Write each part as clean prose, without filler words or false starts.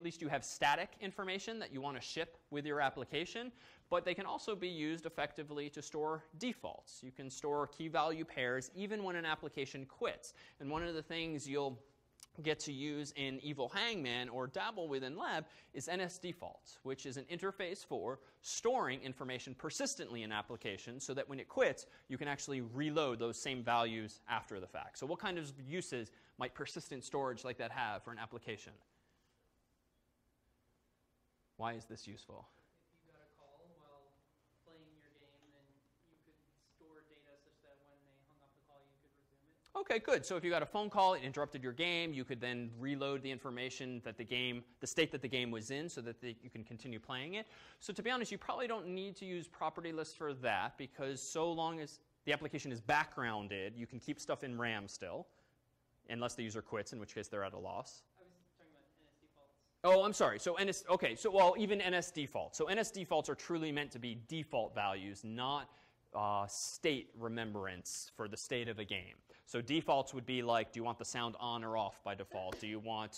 least you have static information that you want to ship with your application, but they can also be used effectively to store defaults. You can store key value pairs even when an application quits. And one of the things you'll get to use in Evil Hangman or dabble with in lab is NSDefaults, which is an interface for storing information persistently in applications so that when it quits, you can actually reload those same values after the fact. So what kind of uses might persistent storage like that have for an application? Why is this useful? If you got a call while playing your game, then you could store data such that when they hung up the call, you could resume it. OK, good. So if you got a phone call, it interrupted your game, you could then reload the information that the state that the game was in so that you can continue playing it. So to be honest, you probably don't need to use property lists for that, because so long as the application is backgrounded, you can keep stuff in RAM still, unless the user quits, in which case they're at a loss. I was talking about NSDefaults. Oh, I'm sorry. So well, even NSDefaults. So NSDefaults are truly meant to be default values, not state remembrance for the state of a game. So defaults would be like, do you want the sound on or off by default?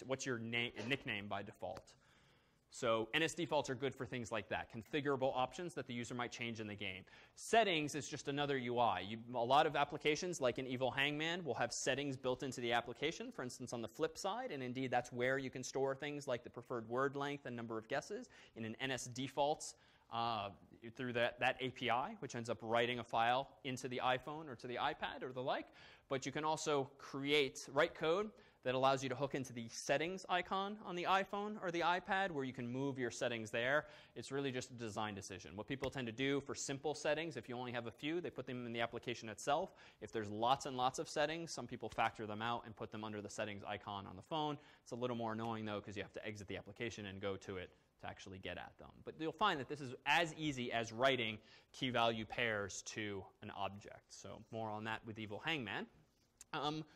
What's your nickname by default? So NSDefaults are good for things like that, configurable options that the user might change in the game. Settings is just another UI. A lot of applications, like in Evil Hangman, will have settings built into the application, for instance, on the flip side. And indeed, that's where you can store things like the preferred word length and number of guesses in an NSDefaults through that API, which ends up writing a file into the iPhone or to the iPad or the like. But you can also write code that allows you to hook into the settings icon on the iPhone or the iPad, where you can move your settings there. It's really just a design decision. What people tend to do for simple settings, if you only have a few, they put them in the application itself. If there's lots and lots of settings, some people factor them out and put them under the settings icon on the phone. It's a little more annoying, though, because you have to exit the application and go to it to actually get at them. But you'll find that this is as easy as writing key value pairs to an object. So more on that with Evil Hangman.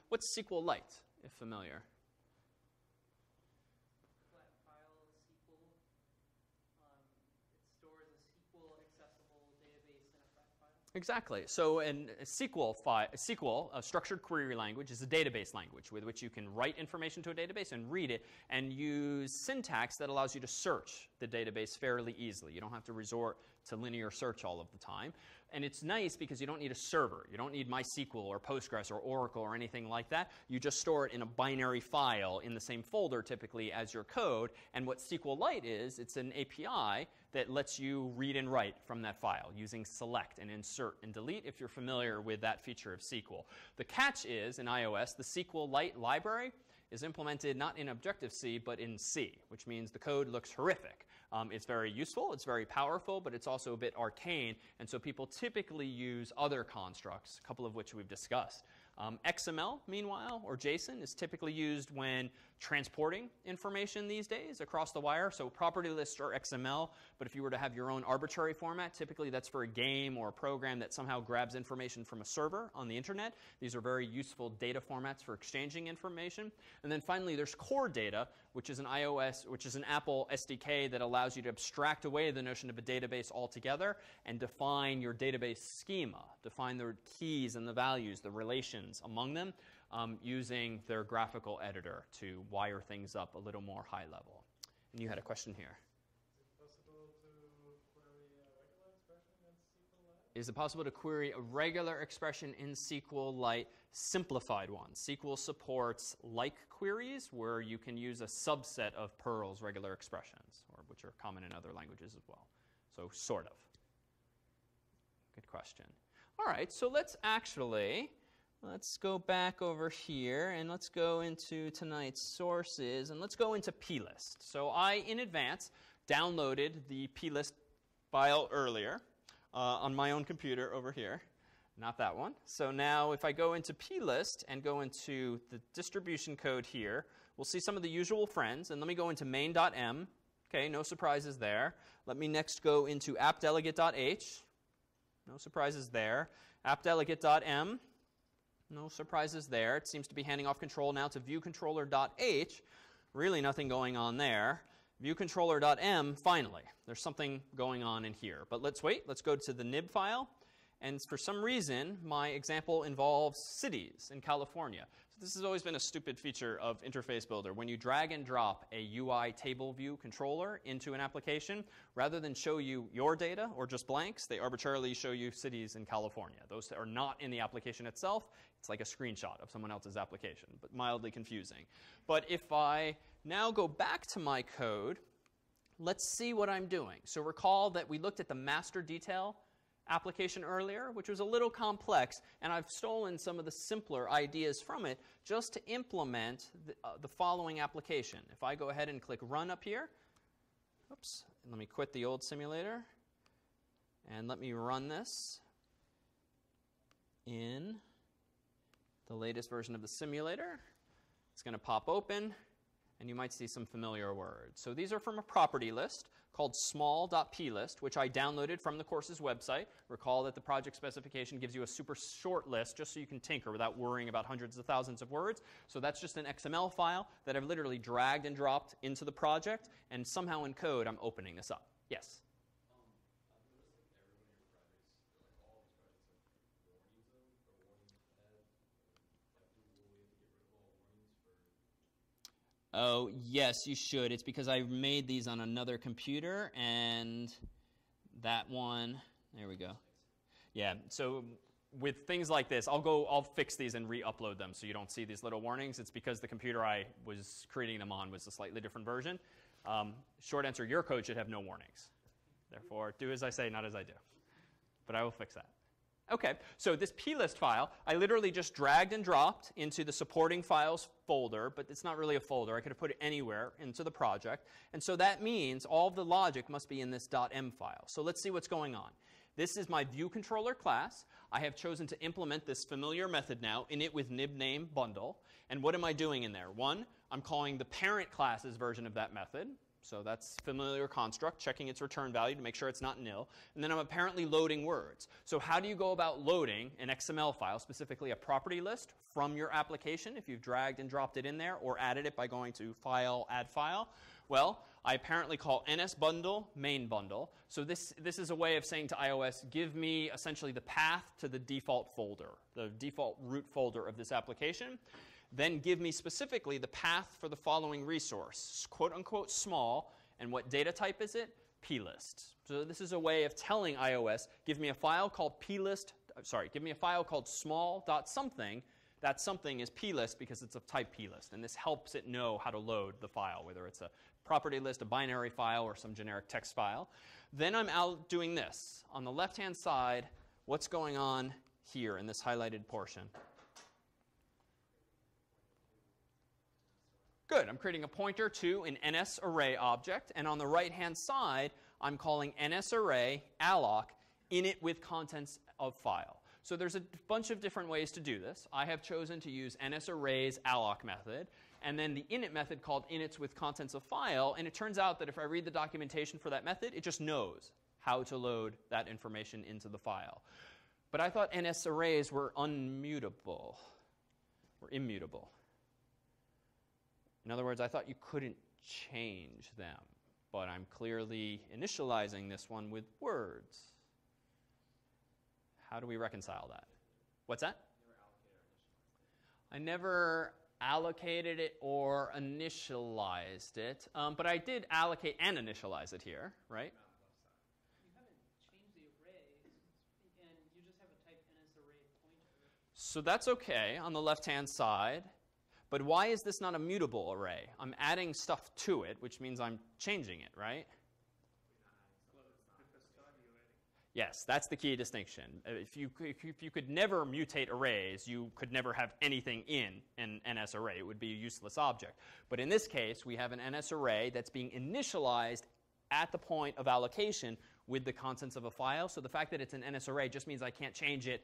What's SQLite, if familiar? Flat file SQL. It stores a SQL accessible database in a flat file. Exactly. So a SQL, a structured query language, is a database language with which you can write information to a database and read it and use syntax that allows you to search the database fairly easily. You don't have to resort to linear search all of the time. And it's nice because you don't need a server. You don't need MySQL or Postgres or Oracle or anything like that. You just store it in a binary file in the same folder, typically, as your code. And what SQLite is, it's an API that lets you read and write from that file using select and insert and delete, if you're familiar with that feature of SQL. The catch is, in iOS, the SQLite library is implemented not in Objective-C, but in C, which means the code looks horrific. It's very useful, it's very powerful, but it's also a bit arcane. And so people typically use other constructs, a couple of which we've discussed. XML, meanwhile, or JSON, is typically used when transporting information these days across the wire. So property lists are XML, but if you were to have your own arbitrary format, typically that's for a game or a program that somehow grabs information from a server on the internet. These are very useful data formats for exchanging information. And then finally, there's core data, which is an Apple SDK that allows you to abstract away the notion of a database altogether and define your database schema, define the keys and the values, the relations among them, using their graphical editor to wire things up a little more high level. And you had a question here. Is it possible to query a regular expression in SQLite, simplified ones? SQL supports like queries, where you can use a subset of Perl's regular expressions, or which are common in other languages as well. So sort of. Good question. All right, so let's go back over here, and let's go into tonight's sources, and let's go into plist. So I, in advance, downloaded the plist file earlier on my own computer over here. Not that one. So now if I go into plist and go into the distribution code here, we'll see some of the usual friends. And let me go into main.m. OK, no surprises there. Let me next go into appdelegate.h. No surprises there. Appdelegate.m. No surprises there. It seems to be handing off control now to viewcontroller.h. Really nothing going on there. Viewcontroller.m, finally. There's something going on in here. But let's wait. Let's go to the nib file. And for some reason, my example involves cities in California. this has always been a stupid feature of Interface Builder. When you drag and drop a UI table view controller into an application, rather than show you your data or just blanks, they arbitrarily show you cities in California. Those are not in the application itself. It's like a screenshot of someone else's application, but mildly confusing. But if I now go back to my code, let's see what I'm doing. So recall that we looked at the master detail application earlier, which was a little complex, and I've stolen some of the simpler ideas from it just to implement the following application. If I go ahead and click Run up here, oops, let me quit the old simulator, and let me run this in the latest version of the simulator. It's going to pop open, and you might see some familiar words. So these are from a property list called small.plist, which I downloaded from the course's website. Recall that the project specification gives you a super short list just so you can tinker without worrying about hundreds of thousands of words. So that's just an XML file that I've literally dragged and dropped into the project, and somehow in code I'm opening this up. Yes? Oh, yes, you should. It's because I made these on another computer, and that one, there we go. Yeah, so with things like this, I'll fix these and re-upload them so you don't see these little warnings. It's because the computer I was creating them on was a slightly different version. Short answer, your code should have no warnings. Therefore, do as I say, not as I do. But I will fix that. Okay, so this plist file, I literally just dragged and dropped into the supporting files folder, but it's not really a folder. I could have put it anywhere into the project. And so that means all of the logic must be in this .m file. So let's see what's going on. This is my view controller class. I have chosen to implement this familiar method now, init with nibname bundle. And what am I doing in there? One, I'm calling the parent class's version of that method. So that's familiar construct, checking its return value to make sure it's not nil. And then I'm apparently loading words. So how do you go about loading an XML file, specifically a property list, from your application if you've dragged and dropped it in there or added it by going to File, Add File? Well, I apparently call nsBundle main bundle. So this is a way of saying to iOS, give me essentially the path to the default folder, the default root folder of this application. Then give me specifically the path for the following resource, quote unquote small, and what data type is it? plist. So this is a way of telling iOS, give me a file called give me a file called small.something. That something is plist because it's of type plist, and this helps it know how to load the file, whether it's a property list, a binary file, or some generic text file. Then I'm out doing this. On the left-hand side, what's going on here in this highlighted portion? Good, I'm creating a pointer to an NSArray object, and on the right-hand side, I'm calling NSArray alloc init with contents of file. So there's a bunch of different ways to do this. I have chosen to use NSArray's alloc method, and then the init method called inits with contents of file, and it turns out that if I read the documentation for that method, it just knows how to load that information into the file. But I thought NSArrays were immutable. In other words, I thought you couldn't change them, but I'm clearly initializing this one with words. How do we reconcile that? What's that? I never allocated it or initialized it, but I did allocate and initialize it here, right? You haven't changed the array, and you just have a type NSArray pointer. So that's okay on the left-hand side. But why is this not a mutable array? I'm adding stuff to it, which means I'm changing it, right? Yes, that's the key distinction. If you could never mutate arrays, you could never have anything in an NS array. It would be a useless object. But in this case, we have an NS array that's being initialized at the point of allocation with the contents of a file. So the fact that it's an NS array just means I can't change it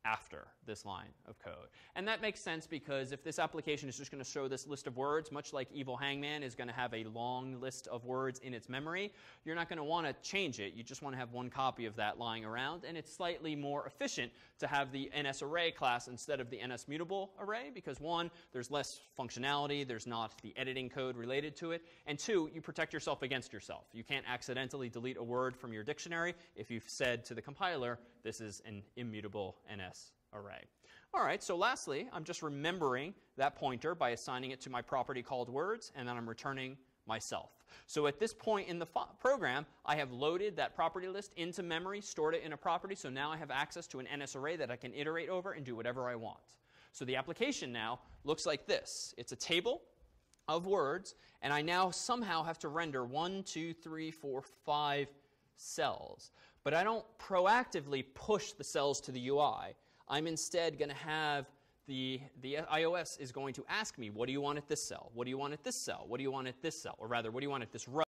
after this line of code. And that makes sense because if this application is just going to show this list of words, much like Evil Hangman is going to have a long list of words in its memory, you're not going to want to change it. You just want to have one copy of that lying around. And it's slightly more efficient to have the NSArray class instead of the NSMutable array because one, there's less functionality, there's not the editing code related to it, and two, you protect yourself against yourself. You can't accidentally delete a word from your dictionary if you've said to the compiler, this is an immutable NS array. All right, so lastly, I'm just remembering that pointer by assigning it to my property called words, and then I'm returning myself. So at this point in the program, I have loaded that property list into memory, stored it in a property, so now I have access to an NS array that I can iterate over and do whatever I want. So the application now looks like this. It's a table of words, and I now somehow have to render 1, 2, 3, 4, 5 cells. But I don't proactively push the cells to the UI. I'm instead going to have the iOS is going to ask me, what do you want at this cell? What do you want at this cell? What do you want at this cell? Or rather, what do you want at this row?